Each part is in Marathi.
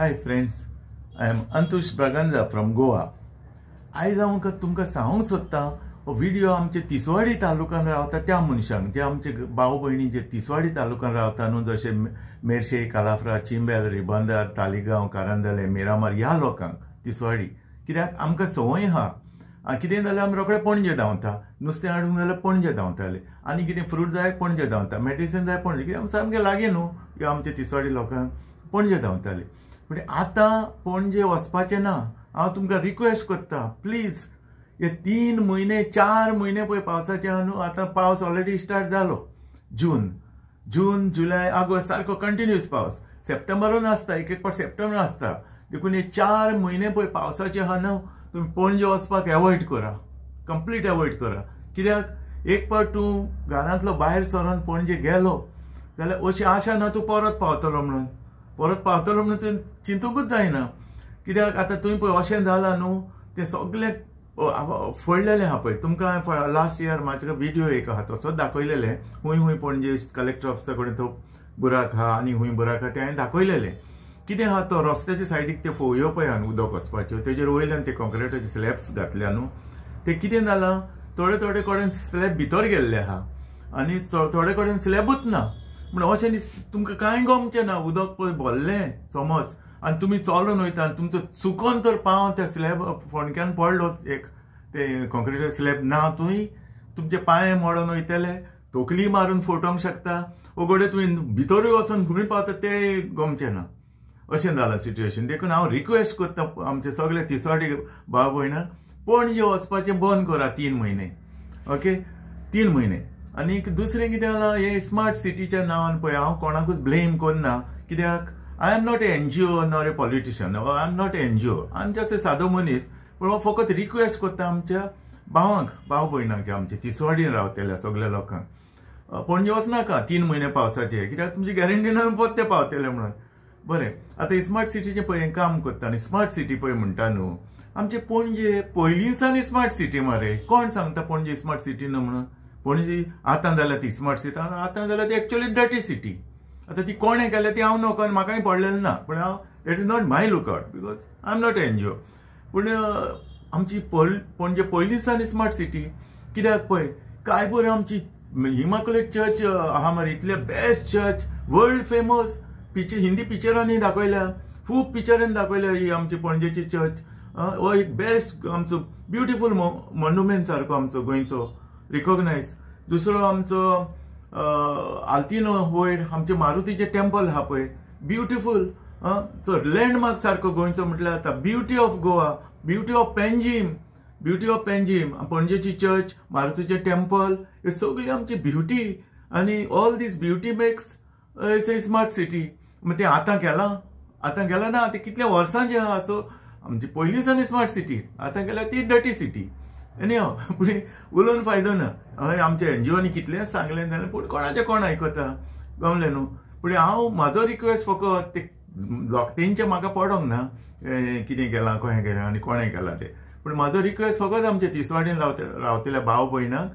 Hi friends, I am Antush Braganza from Goa. आज हांव तुमकां सांगूंक सोदतां हो व्हिडिओ आमचे तिसवाडी तालुक्यात रावता त्या मनशांक जे आमचे भाव भयणी जे तिसवाडी तालुक्यात रावता न्हू जशे मेर्शे कालाफ्रा चिंबेल रिबंदर तालिगांव कारंजले मिरामार ह्या लोकांक तिसवाडी कित्याक आमकां संवय आहा कितें जाल्यार आमी रोखडे पणजे धांवता नुस्तें हाडूंक जाल्यार पणजे धांवताले आनी कितें फ्रूट जाय पणजे धांवता मेडिसीन जाय पणजे कित्याक सामकें लागीं न्हू ह्या आमचे तिसवाडी लोकांक पणजे धांवताले पूण आतां पणजे वचपाचें ना हांव तुमकां रिक्वेस्ट करता प्लीज हे 3 म्हयने 4 म्हयने पळय पावसाचे आहा न्हू आतां पावस ऑलरेडी स्टार्ट जालो जून जुलय ऑगस्ट सारको कंटिन्युअस पावस सप्टेंबरून आसता एक पाट सप्टेंबर आसता देखून हे 4 म्हयने पळय पावसाचे आहा न्हू तुमी पणजे वचपाक एवॉयड करा कंप्लीट एवॉयड करा कित्याक एक पाट तूं घरांतलो भायर सरोन पणजे गेलो जाल्यार अशी आशा ना तूं परत पावतलो म्हणून तुवें चिंतूंकूच जायना कित्याक आतां तुवें पळय अशें जालां न्हू तें सगळें फोडलेलें आहा पळय तुमकां लास्ट इयर म्हाजे व्हिडिओ एक आहा तसोच दाखयलेले हूंय पणजे कलेक्टर ऑफिसा कडेन तो बुराक आहा आनी हूंय बुराक आहा तें हांवें दाखयलेलें कितें आहा तो रस्त्याचे सायडीक ते फोवयो पळय आहा उदक वचपाच्यो तेजेर वयल्यान ते कॉन्क्रिटाचे स्लॅब्स घातल्या न्हू ते कितें जालां थोडे कडेन स्लॅब भितर गेल्ले आहा आनी थोडे कडेन स्लॅबूच ना म्हण अशें तुमकां कांय गमचें ना उदक पळय भरलें समज आनी तुमी चलोन वयता आनी तुमचो चुकोन तर पांव त्या स्लॅब फोंडक्यान पडलो एक ते कॉन्क्रिटाचो स्लॅब ना तुमचे पांय मोडोन वयतले तोकली मारून फोटोवंक शकता घोडे तुमी भितरूय वचून खंय पावता ते गमचें ना अशें जालां सिट्युएशन देखून हांव रिक्वेस्ट करता आमचे सगळे तिसवाडी भाव भयणांक पणजे वचपाचें बंद करा 3 म्हयने ओके 3 म्हयने आनी दुसरें कितें जालां हे स्मार्ट सिटीच्या नांवान पळय हांव कोणाकूच ब्लेम करना कित्याक I am not a NGO nor a politician I am not a NGO I am just a सादो मनीस पूण हांव फकत रिक्वेस्ट करता आमच्या भाव भयणांक आमचे तिसवाडीन रावतल्या सगळ्या लोकांक पणजे वचनाका 3 म्हयने पावसाचे कित्याक तुमची गॅरंटी ना परते पावतले म्हणून बरें आतां स्मार्ट सिटीचें पळय काम करता आनी स्मार्ट सिटी पळय म्हणटा न्हू आमचे पणजे पयलींसान स्मार्ट सिटी मारे कोण सांगता पणजे स्मार्ट सिटी न्हू म्हणून पणजे आतां जाल्यार ती स्मार्ट सिटी आतां जाल्यार ती एक्चुअली डर्टी सिटी आतां ती कोणें केल्या ती हांव नको आनी म्हाकाय पडलेलें ना पूण हांव that is not my lookout because I am not NGO पूण आमची पणजे पयलींसान स्मार्ट सिटी कित्याक पळय काय बरें आमची इमॅक्युलेट चर्च आहा मरे इतले best church world famous Hindi पिक्चरांनी दाखयल्या खूब पिक्चरांनी दाखयल्या ही आमची पणजेची चर्च हो एक बेस्ट आमचो ब्युटिफूल मॉन्युमेंट सारको आमचो गोंयचो रिकॉग्नायज दुसरो आमचो आल्तिनो वयर आमचे मारुतीचे टेम्पल आहा पळय ब्युटिफूल तो लँडमार्क सारको गोंयचो म्हटल्यार जाता beauty of Goa beauty of Panjim पणजेची चर्च मारुतीचे टेम्पल हे सगळी आमची ब्युटी आनी all this beauty makes a smart city ते आतां गेला ना ते कितल्या वर्सांचे आहा सो आमची पयलींसान स्मार्ट सिटी आतां गेल्यार ती डर्टी सिटी आनी पूण उलोवन फायदो ना हय आमच्या एनजीओनी कितलेंच सांगलें जाल्यार पूण कोणाचें कोण आयकता गमलें न्हू पूण हांव म्हाजो रिक्वेस्ट फकत ते तेंचे म्हाका पडोंक ना कितें केलां कशें केलां आनी कोणें केलां तें पूण म्हाजो रिक्वेस्ट फकत आमच्या तिसवाडीन रावतल्या भाव भयणांक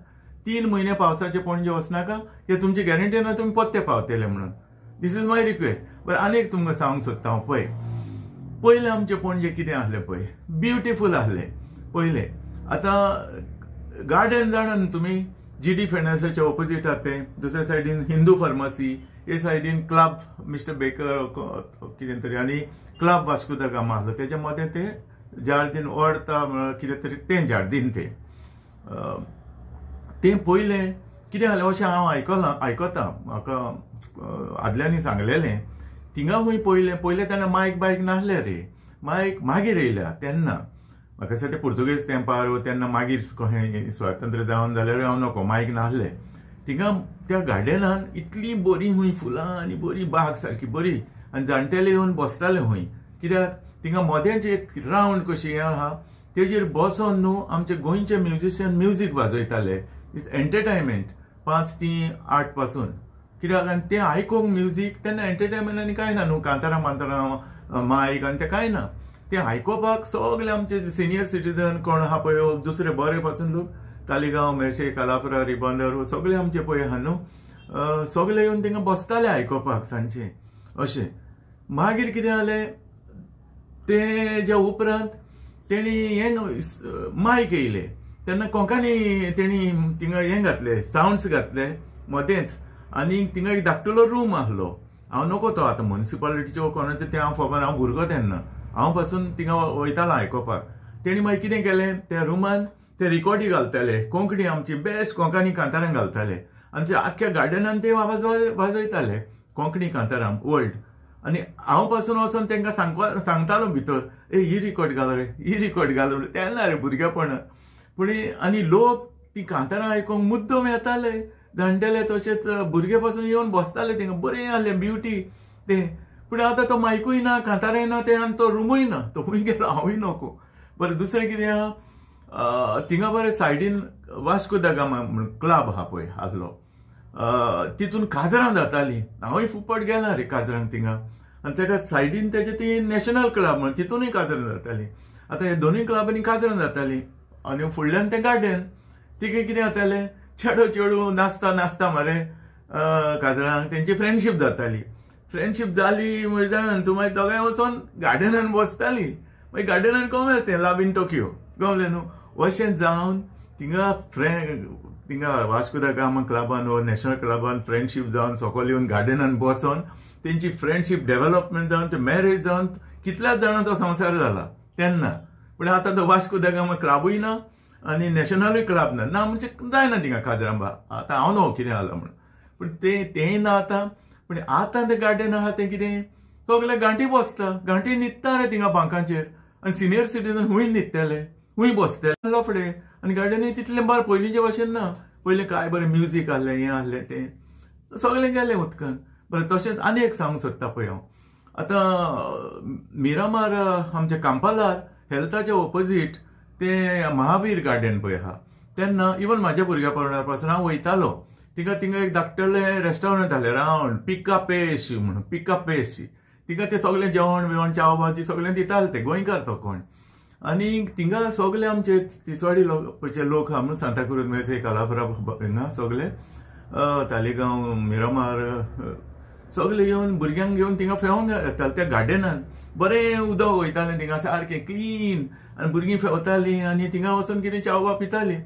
3 म्हयने पावसाचे पणजे वचनाका हे तुमची गॅरंटी ना तुमी परते पावतले म्हणून this is my request but आनी एक तुमकां सांगूंक सोदता हांव पयलें आमचे पणजे कितें आहलें पळय ब्युटिफूल आहलें पयलें आतां गार्डन जाणा न्हू तुमी जीडी फेर्नांडिसाच्या ऑपोजीट आहा तें दुसऱ्या सायडीन हिंदू फार्मासी हे सायडीन क्लब मिस्टर बेकर कितें तरी आनी क्लब वास्को दा गामा आहलो तेच्या मदें तें जार्दीन ओडता कितें तरी तें जार्दीन तें पयलें कितें जालें अशें हांव आयकतां म्हाका आदल्यांनी सांगलेलें थिंगा खंय पयलें तेन्ना मायक बायक नासले रे मायक मागीर येयल्या तेन्ना म्हाका दिसता ते पुर्तुगेज तेंपार तेन्ना मागीर कशें स्वातंत्र्य जावन जाल्यार हांव नको मायक नासले थिंगा त्या गार्डनान इतली बरी हूंय फुलां आनी बरी बाग सारकी बरी आनी जाणटेले येवन बसताले हूंय कित्याक थिंगा मदेंच एक रावंड कशी आहा तेजेर बसोन न्हू आमचे गोंयचे म्युजिशियन म्युजीक वाजयताले इट्स एंटरटेनमेंट 5 ते 8 पासून कित्याक आनी तें आयकूंक म्युजीक तेन्ना एंटरटेनमेंट आनी कांय ना न्हू कांतारां मायक आनी तें कांय ना तें आयकोपाक सगळे आमचे सिनियर सिटीजन कोण आहा पळय दुसरे बरे पासून लोक तालिगांव मेर्शे कालाफ्रा रिबंदर सगळे आमचे पळय आहा न्हू सगळे येवन थिंगा बसताले आयकोपाक सांजचे अशें मागीर कितें जालें तेच्या उपरांत तेणी हे मायक येयले तेन्ना कोंकानी तेणी थिंगा हे घातले साउंड्स घातले मदेंच आनी थिंगा एक धाकटुलो रूम आहलो हांव नको तो आतां म्युनिसिपालिटीचो कोणाचो तें हांव खबर हांव भुरगो तेन्ना हांव पासून थिंगा वयतालो आयकोपाक तेणी मागीर कितें केलें त्या रुमान ते रिकॉर्डी घालताले कोंकणी आमची बेस्ट कोंकणी कांतारां घालताले आनी ते आख्ख्या गार्डनान ते वाजयताले कोंकणी कांतारां ओल्ड आनी हांव पासून वचून तांकां सांगतालो भितर ही रिकॉर्ड घाल रे ही रिकॉर्ड घाल तेन्ना रे भुरगेपण पूण आनी लोक ती कांतारां आयकोंक मुद्दम येताले जाणटेले तशेंच भुरगे पासून येवन बसताले थिंगा बरें आहलें ब्युटी तें पूण आतां तो मायकूय ना कांतारांय ना ते आनी तो रूमूय ना तो खूंय गेलो हांवूय नको बरें दुसरें कितें आहा थिंगा बरें सायडीन वास्को दा गामा म्हण क्लब आहा पळय आहलो तितून काजरां जातालीं हांवूय फुकट गेलां रे काजरांक थिंगा आनी ताका सायडीन तेजे ती नॅशनल क्लब म्हण तितूनय काजरां जातालीं आतां हे दोनूय क्लबांनी काजरां जातालीं आनी फुडल्यान तें गार्डन तिका कितें जातालें चेडो चेडू नाचता नाचता मरे काजरांक तेंची फ्रेंडशीप जाताली फ्रेंडशीप जाली म्हणजे तूं मागीर दोगांय वचोन गार्डनान बसतालीं मागीर गार्डनान कॉमर्स तें लाव इन टोकियो गवलें न्हू अशें जावन थिंगा वास्को दा गामा क्लबान वा नॅशनल क्लबान फ्रेंडशीप जावन सकयल येवन गार्डनान बसोन तेंची फ्रेंडशीप डेव्हलपमेंट जावन ते मॅरेज जावन कितल्याच जाणांचो संसार जाला तेन्ना पूण आतां तो वास्को दा गामा क्लबूय ना आनी नॅशनलूय क्लब ना म्हणजे जायना थिंगा काजरांबा आतां हांव न्हू कितें जालां म्हण पूण तेंय ना आतां पूण आतां तें गार्डन आहा तें कितें सगळे गांठी बसता गांठी न्हिदता रे थिंगा बांकाचेर आनी सिनियर सिटीजन हुंय न्हिदताले हुंय बसताले लोफडे आनी गार्डनूय तितलें बरें पयलींचे भशेन ना पयलीं काय बरें म्युजीक आहलें हें आहलें तें सगळें गेलें उदकान बरें तशेंच आनी एक सांगूंक सोदता पळय हांव आतां मिरामार आमच्या कांपालार हेल्थाच्या ऑपोजीट तें महावीर गार्डन पळय आहा तेन्ना इवन म्हाज्या भुरग्यापणा पासून हांव वयतालो थिंगा एक धाकटलें रेस्टॉरंट आहलें रावंड पिका पेश म्हणून पिका पेश थिंगा तें सगळें जेवण बिवण चाव भाजी सगळें दिताले ते गोंयकार तो कोण आनी थिंगा सगळे आमचे तिसवाडी लोक आहा म्हणून सांताक्रूज मेळचे कालापुरा हिंगा सगळे तालिगांव मिरामार सगळे येवन भुरग्यांक घेवन थिंगा फेवंक येताले त्या गार्डनान बरें उदक वयतालें थिंगा सारकें क्लीन आनी भुरगीं फेवतालीं आनी थिंगा वचून कितें चाव बा पितालीं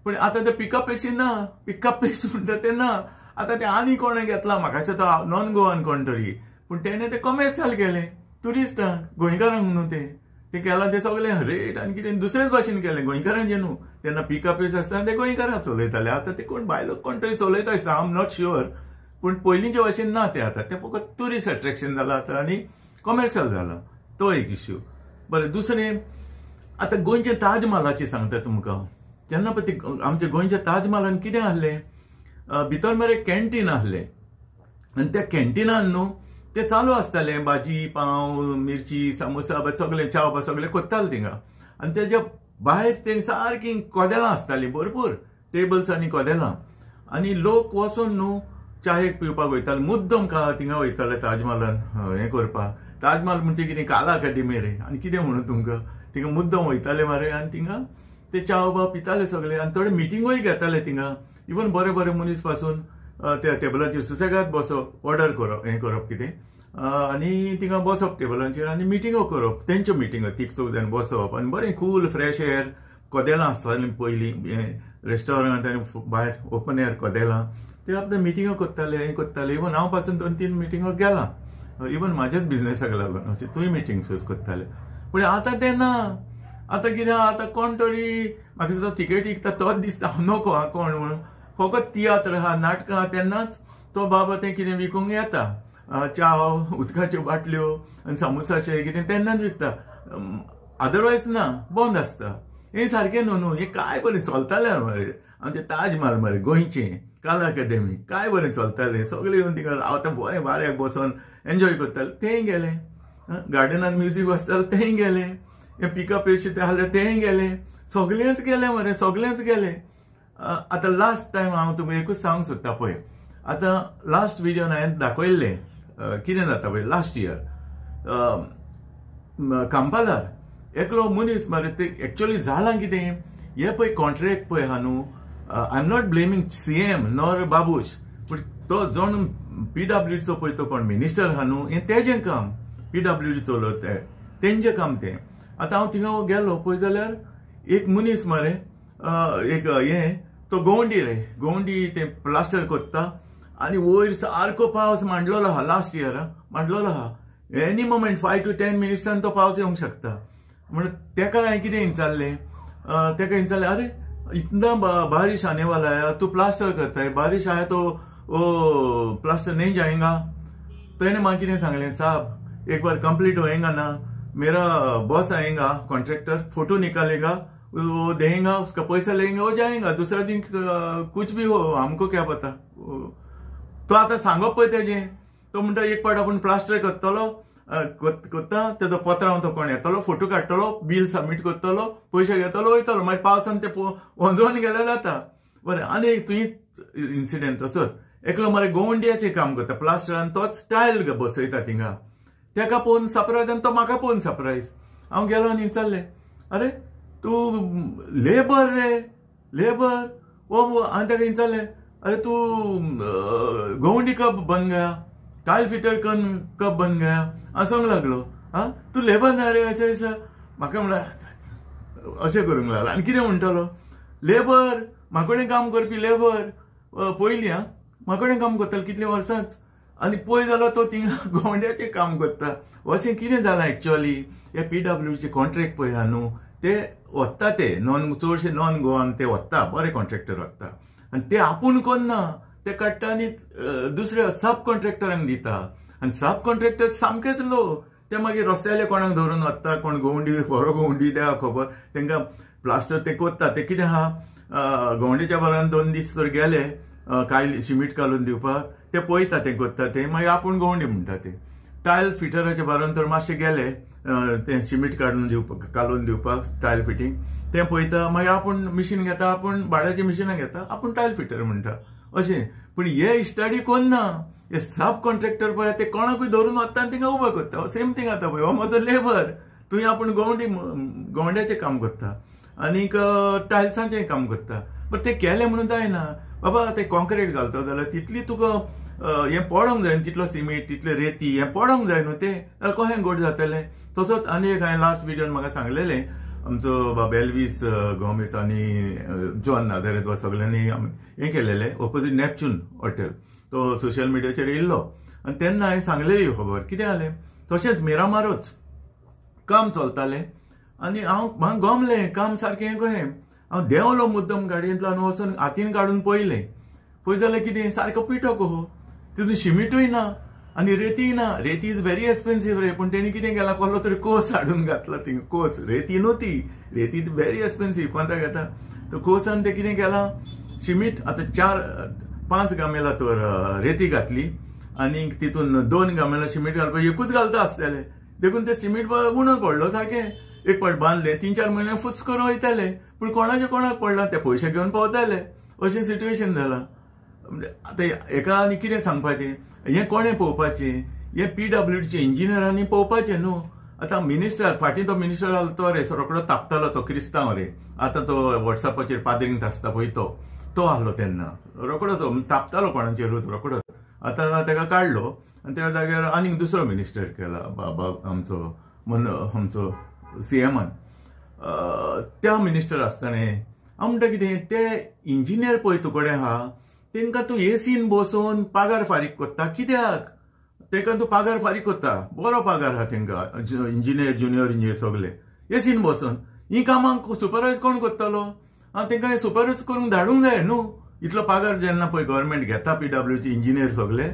पूण आतां ते पिकअप पेशी ना पिकअप पेश म्हणटा ते ना आतां ते आनी कोणें घेतला म्हाका दिसता तो नॉन गोवन कोण तरी पूण तेणें ते कमर्शियल केलें ट्युरिस्टांक गोंयकारांक न्हू ते केलां ते सगळें रेट आनी कितें दुसरेच भाशेन केलें गोंयकारांचें न्हू तेन्ना पिकअप पेश आसतना ते गोंयकारां चलयताले आतां ते कोण भायलो कोण तरी चलयता दिसता आय एम नॉट शुअर पूण पयलींचे भशेन ना ते आतां ते फकत ट्युरिस्ट अट्रॅक्शन जालां आतां आनी कमर्शियल जाला तो एक इश्यू बरें दुसरें आतां गोंयचे ताजमहालाचें सांगता तुमकां तेन्ना पळय आमच्या गोंयच्या ताजमहालान कितें आहलें भितर मरे कॅन्टीन आहलें आनी त्या कॅन्टिनान न्हू ते चालू आसतालें भाजी पाव मिरची समोसा सगळें चाव सगळें करताले थिंगा आनी तेज्या भायर तें सारकीं कोदेलां आसतालीं भरपूर टेबल्स आनी कोदेलां आनी लोक वचून न्हू चायेक पिवपाक वयताले मुद्दम थिंगा वयताले ताजमहालान हें करपाक ताजमहाल म्हणजे कितें काला अकादेमी रे आनी कितें म्हणून तुमकां थिंगा मुद्दम वयताले मारे आनी थिंगा ते चाव बा पिताले सगळे आनी थोडे मिटींगूय घेताले थिंगा इवन बरे बरे मनीस पासून त्या टेबलाचेर सुसेगाद बसप ऑर्डर करप हें करप कितें आनी थिंगा बसप टेबलांचेर आनी मिटींगो करप तेंच्यो मिटींगो तीग चौग जाण बसप आनी बरें कूल फ्रेश एअर कोदेलां आसतालीं पयलीं रेस्टॉरंट आनी भायर ओपन एअर कोदेलां ते आपले मिटींगो करताले हें करताले इवन हांव पासून 2-3 मिटींगो गेलां इवन म्हाज्याच बिजनेसाक लागून अशें तुय मिटींग चूज करताले पूण आतां ते ना आतां कितें आतां कोण तरी म्हाका दिसता तिकेट विकता तोच दिसता हांव नको हां कोण म्हणून फकत तियात्र आहा नाटकां आहा तेन्नाच तो बाबा तें कितें विकूंक येता चाव उदकाच्यो बाटल्यो आनी समोसाशे कितें तेन्नाच विकता अदरवायज ना बंद आसता हें सारकें न्हू हें काय बरें चलतालें मरे आमचें ताजमहाल मरे गोंयचें काला अकादेमी काय बरें चलतालें सगळे येवन थिंगा रावता बरें वाऱ्याक बसोन एन्जॉय करताले तेंय गेलें गार्डनान म्युजीक वाजतालें तेंय गेलें हें पिकअप पेशी ते आहलें तेंय गेलें सगळेंच गेलें मरे सगळेंच गेलें आतां लास्ट टायम हांव तुमकां एकूच सांगूंक सोदता पळय आतां लास्ट विडियोन हांवें दाखयल्लें कितें जाता पळय लास्ट इयर कांपालार एकलो मनीस मरे ते एक्चुअली जालां कितें हे पळय कॉन्ट्रॅक्ट पळय आहा न्हू I am not blaming CM nor Babush पूण तो जण PWDचो पळय तो कोण मिनिस्टर आहा न्हू हें तेजें काम PWD चलोवता तेंचे काम तें. आतां हांव थिंगा गेलो पळय जाल्यार एक मनीस मरे एक तो गवंडी रे, गवंडी ते प्लास्टर कोत्ता आनी वयर सारको पावस मांडलेलो आहा. लास्ट इयर मांडलेलो आहा. एनी मोमेंट 5 to 10 मिनिट्सान तो पावस येवंक शकता. म्हणून तेका हांवें कितें विचारलें, तेका विचारलें, अरे इतना बारिश आने वाला है, तू प्लास्टर करता है, बारिश आया तो वो प्लास्टर नहीं जाएगा. तो मां कितें सांगलें, साहब एक बार कंप्लीट होएगा ना, मेरा बॉस आएगा कॉन्ट्रैक्टर, फोटो निकालेगा, वो देगा, उसका पैसा लेंगे, वो जाएगा. दूसरा दिन कुछ भी हो, हमको क्या पता. तो आता सांगप पळय तेजें. तो म्हणटा एक पावट आपूण प्लास्टर करतलो, कोत्ता तेजो पत्रांव तो कोण येतलो, फोटो काडटलो, बील सबमीट करतलो, पयशे घेतलो, वयतलो. मागीर पावसान ते वंजोवन गेल्यार जाता. बरें. आनी एक तुयें इन्सिडेंट तसोच एकलो मरे गोवंडियाचें काम करता प्लास्टरान, तोच टायल बसयता थिंगा. तेका पळोवन सरप्रायज आनी तो म्हाका पळोवन सरप्रायज. हांव गेलो आनी विचारलें, अरे तूं लेबर रे, लेबर. हांवें तेका विचारलें, अरे तू गवंडी कब बन गया, टायल फिटर कब बन गया. हांव सांगूंक लागलो, तू लेबर ना रे, अशें अशें. म्हाका म्हणल्यार अशें करूंक लागलो. आनी कितें म्हणटलो, लेबर, म्हाकोडें काम करपी लेबर. पयलीं म्हाकोडें काम करतालो कितले वर्सांच. आनी पळय जालो तो थिंगा गवंड्याचें काम करता. अशें कितें जालां एक्च्युअली. हे PWC कॉन्ट्रॅक्ट पळय आहा न्हू, ते वत्ता ते चडशे नॉन गोवन ते वत्ता, बरे कॉन्ट्रॅक्टर वत्ता. आनी ते आपूण कोन्ना, ते काडटा आनी दुसऱ्या सब कॉन्ट्रॅक्टरांक दिता. आनी सब कॉन्ट्रॅक्टर सामकेच लो. ते मागीर रस्त्याले कोणाक धरून वता, कोण गवंडी बरो गवंडी त्या खबर, तांकां प्लास्टर ते कोत्ता. ते कितें आहा, गवंडीच्या बरोबर 2 दीस तर गेले काय शिमीट घालून दिवपाक, ते पळयता ते कोत्ता ते, मागीर आपूण गवंडी म्हणटा ते. टायल फिटराच्या बरोबर तर मातशे गेले ते शिमीट काडून दिवपाक, घालून दिवपाक टायल फिटींग, ते पळयता. मागीर आपूण मिशीन घेता, आपूण भाड्याची मिशिनां घेता, आपूण टायल फिटर म्हणटा अशें. पूण हे स्टडी कोण ना. हे सब कॉन्ट्रॅक्टर पळय ते कोणाकूय धरून वता आनी तिंगा उबो करता. सेम थिंग आतां पळय, हो म्हजो लेबर. तुवें आपूण गवंड्याचें काम करता आनीक टायल्सांचें काम करता. बट ते केलें म्हणून जायना. बाबा ते कॉन्क्रीट घालता जाल्यार तितली तुका हें पडोंक जाय, तितलो सिमीट, तितले रेती हें पडोंक जाय न्हू, ते जाल्यार कशें घोट जातलें. तसोच आनी एक हांवें लास्ट व्हिडियोन म्हाका सांगलेलें, आमचो बाबा एल्वीस गोमेस आनी जॉन नाझारेथ वा सगळ्यांनी हें केलेलें ऑपोजीट नॅपच्यून हॉटेल. तो सोशल मिडियाचेर येयल्लो आनी तेन्ना हांवें सांगलेली खबर. कितें जालें, तशेंच मिरामारूच काम चलतालें आनी म्हाका गमलें काम सारकें कशें. हांव देंवलो मुद्दम गाडयेंतल्यान वचून हातीन काडून पळयलें जाल्यार कितें सारको पिठो कहो, तितून शिमीटूय ना आनी रेतीय ना. रेती इज व्हेरी एक्सपेन्सीव रे. पूण तेणी कितें केलां, कसलो तरी कोस हाडून घातला थिंगा. कोस, रेती न्हू ती, रेती व्हेरी एक्सपेन्सीव, कोणता घेता. तो कोसान ते कितें केलां, शिमीट आतां 4-5 गामेला तर रेती घातली आनी तितून 2 गामेला शिमीट घालपाक एकूच घालता आसतलें. देखून ते सिमीट उणो पडलो सारकें. एक फावट बांदलें, 3-4 म्हयने फुस करून वयताले, पूण कोणाक पडला, ते पयशे घेवन पावताले. अशें सिट्युएशन जालां. आतां हेका आनी कितें सांगपाचें, हें कोणें पळोवपाचें, हें PWDचे इंजिनियरांनी पळोवपाचें न्हू. आतां मिनिस्टर, फाटीं तो मिनिस्टर जालो तो रे, रोकडो तापतालो तो क्रिस्तांव रे. आतां तो वॉट्सॅपाचेर पाद्रींक आसता पळय तो आहलो तेन्ना, रोकडो तो तापतालो कोणाचेरूच रोकडो. आतां तेका काडलो आनी त्या जाग्यार आनीक दुसरो मिनिस्टर केला, बाबा आमचो CMन. त्या मिनिस्टर आसताना हांव म्हणटा कितें, ते इंजिनियर पळय तुकोडे आहा तांकां तूं एसीन बसोवन पागार फारीक कोत्ता. कित्याक तांकां तूं पागार फारीक कोत्ता, बरो पागार आहा तांकां, इंजिनियर, ज्युनियर इंजिनियर सगळे एसीन बसोन. ही कामां सुपरवायज कोण कोत्तालो. तांकां सुपरवायज करूंक धाडूंक जाय न्हू. इतलो पागार जेन्ना पळय गव्हर्मेंट घेता PWDचे इंजिनियर सगळे,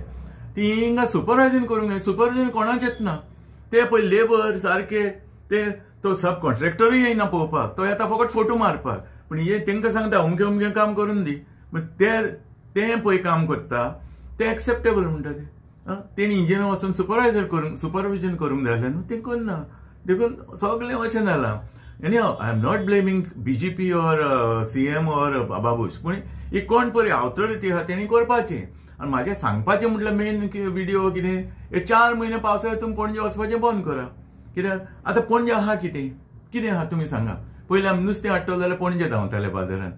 ती हिंगा सुपरवायजन करूंक जाय. सुपरवायजन कोणाचेच ना. ते पळय लेबर सारके, ते तो सब कॉन्ट्रॅक्टरूय येयना पळोवपाक, तो येता फकत फोटो मारपाक. पूण हे तांकां सांगता अमकें काम करून दी. ते पळय काम करता ते एक्सेप्टेबल म्हणटा ते. तेणी इंजिनियर वचून सुपरविजन करूंक जाय न्हू, ते करना. देखून सगळें अशें जालां. I am not blaming BJP or CM or Babush, पूण ही कोण पळय ऑथॉरिटी आहा तेणी करपाचें. आनी म्हाजें सांगपाचें म्हटल्यार मेन व्हिडिओ कितें, हे 4 म्हयने पावसाळ्यांत पणजे वचपाचें बंद करा. कित्याक आतां पणजे आहा कितें आहा तुमी सांगा. पयलीं आमी नुस्तें हाडटलो जाल्यार पणजे धांवताले बाजारांत,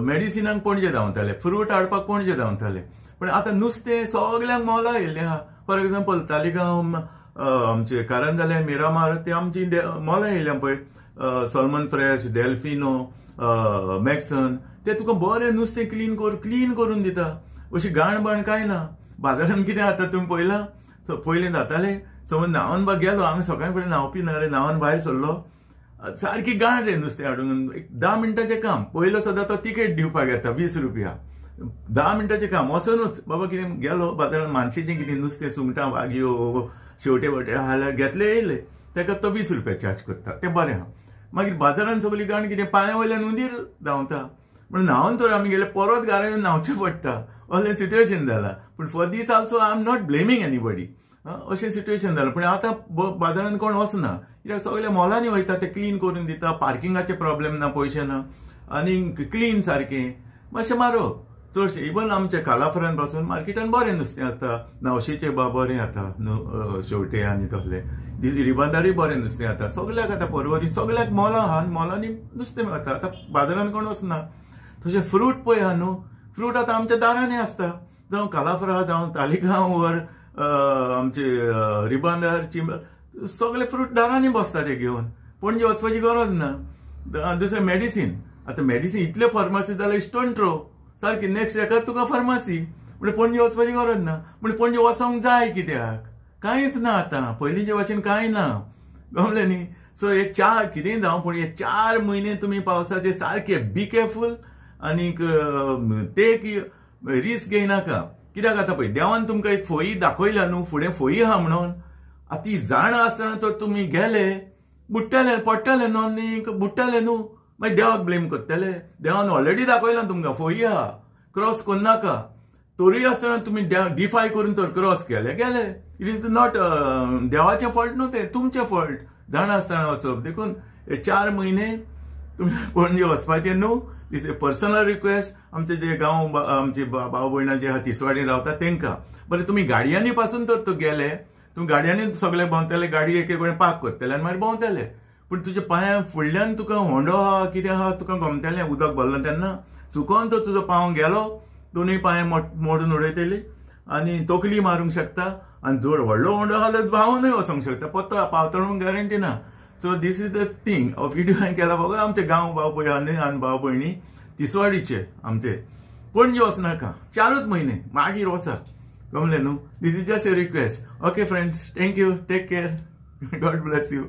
मेडिसिनाक पणजे धांवताले, फ्रूट हाडपाक पणजे धांवताले. पण आतां नुस्तें सगल्यांक मोला येयल्लें आहा. फॉर एक्झाम्पल तालिगांव आमचे कारंजाले मिरामार ते आमची मॉलां येयल्या पळय, सॉल्मन फ्रेश, डेल्फिनो, मॅक्सन, ते तुका बरें नुस्तें क्लीन करून दिता. अशी गाणबाण काय ना. बाजारांत कितें जाता तुम्ही पळयलां, पयलें जातालें समज न्हांवन बा गेलो, आमी सकाळीं फुडें न्हांवपी ना रे, न्हांवन भायर सरलो, सारकी गाण रे नुस्तें हाडून. 10 मिनटाचें काम. पयलो सदां तो तिकेट दिवपाक येता 20 रुपया. 10 मिनटाचें काम वचूनच बाबा कितें गेलो बाजारांत मानशेचें कितें नुस्तें, सुंगटां, वाग्यो, शेवटे वटे जाल्यार घेतले येयले, ताका तो 20 रुपया चार्ज करता. तें बरें आहा. मागीर बाजारांत सगळी गाण कितें पांया वयल्यान उंदीर धांवता. म्हणून न्हांवन तर आमी गेले, परत घरा येवन न्हांवचें पडटा. असलें सिट्युएशन जालां. पूण for this also I am not blaming anybody. अशें सिट्युएशन जालां. पूण आतां बाजारांत कोण वचना, कित्याक सगळ्या मॉलांनी वयता, ते क्लीन करून दिता. पार्किंगाचे प्रॉब्लेम ना, पयशे ना, आनी क्लीन सारकें मातशें म्हारग चडशें. इवन आमच्या कालाफरान पासून मार्केटान बरें नुस्तें जाता. णवशेचे बरें जाता शेवटे आनी तसले. रिबांदारूय बरें नुस्तें जाता. सगळ्याक आतां परवरी सगळ्याक मॉलां आहा, मॉलांनी नुस्तें मेळटा. आतां बाजारांत कोण वचना. तशें फ्रूट पळय आहा न्हू, फ्रूट आतां आमच्या दारांनी आसता. जावं कालाफ्रा, जावं तालिगांव वर आमचे रिबांदार, सगळे फ्रूट दारांनी बसता ते घेवन. पणजे वचपाची गरज ना. दुसरें मेडिसीन. आतां मेडिसीन इतले फार्मासी जाल्यार स्टोन थ्रो सारकी. नेक्स्ट हेका तुका फार्मासी. म्हणजे पणजे वचपाची गरज ना. म्हणजे पणजे वचोंक जाय कित्याक? कांयच ना आतां. पयलींचे भशेन कांय ना. गमलें न्ही. सो हे कितेंय जावं, पूण हे 4 म्हयने तुमी पावसाचे सारखे बी केअरफूल. आनीक टेक रिस्क घेयनाका. कित्याक आतां पळय, देवान तुमकां एक फळी दाखयल्या न्हू, फुडें फळी आहा म्हणून. आतां ती जाण आसतना तर तुमी गेले, बुडटले, पडटले न्हू, आनीक बुडटले न्हू, मागीर देवाक ब्लेम करतले. देवान ऑलरेडी दाखयलां तुमकां फळी आहा, क्रॉस करनाका. तोरी आसतना तुमी डिफाय करून तर क्रॉस केले. इट इज नॉट देवाचें फॉल्ट न्हू, ते तुमचें फॉल्ट. जाण आसतना वचप. देखून हे 4 म्हयने तुमी पणजे वचपाचें न्हू. दिस ए पर्सनल रिक्वेस्ट. आमचे जे गांव आमचे भाव भयणां जे आहा तिसवाडीन रावता तेंकां. बरें, तुमी गाडयांनी पासून तर गेले, तुमी गाडयांनी सगळे भोंवतले, गाडी एके कडेन पार्क करतले आनी मागीर भोंवतले. पूण तुज्या पांया फुडल्यान तुका होंडो आहा, कितें आहा, तुका गमतलें उदक भरलें तेन्ना. चुकोन तो तुजो पांव गेलो, दोनूय पांय मोडून उडयतली आनी तकली मारूंक शकता. आनी जर व्हडलो होंडो आहा जाल्यार भावनूय वचोंक शकता. पत्तो पावतलो म्हूण गॅरंटी ना. So this is the thing. हो व्हिडिओ हांवें केला बघा. आमचे गांव भाव भयणी आनी भाव भयणी तिसवाडीचे आमचे. पणजे वचनाका 4च म्हयने, मागीर वचा. गमलें न्हू. This is just a request. Okay friends, thank you, take care, God bless you.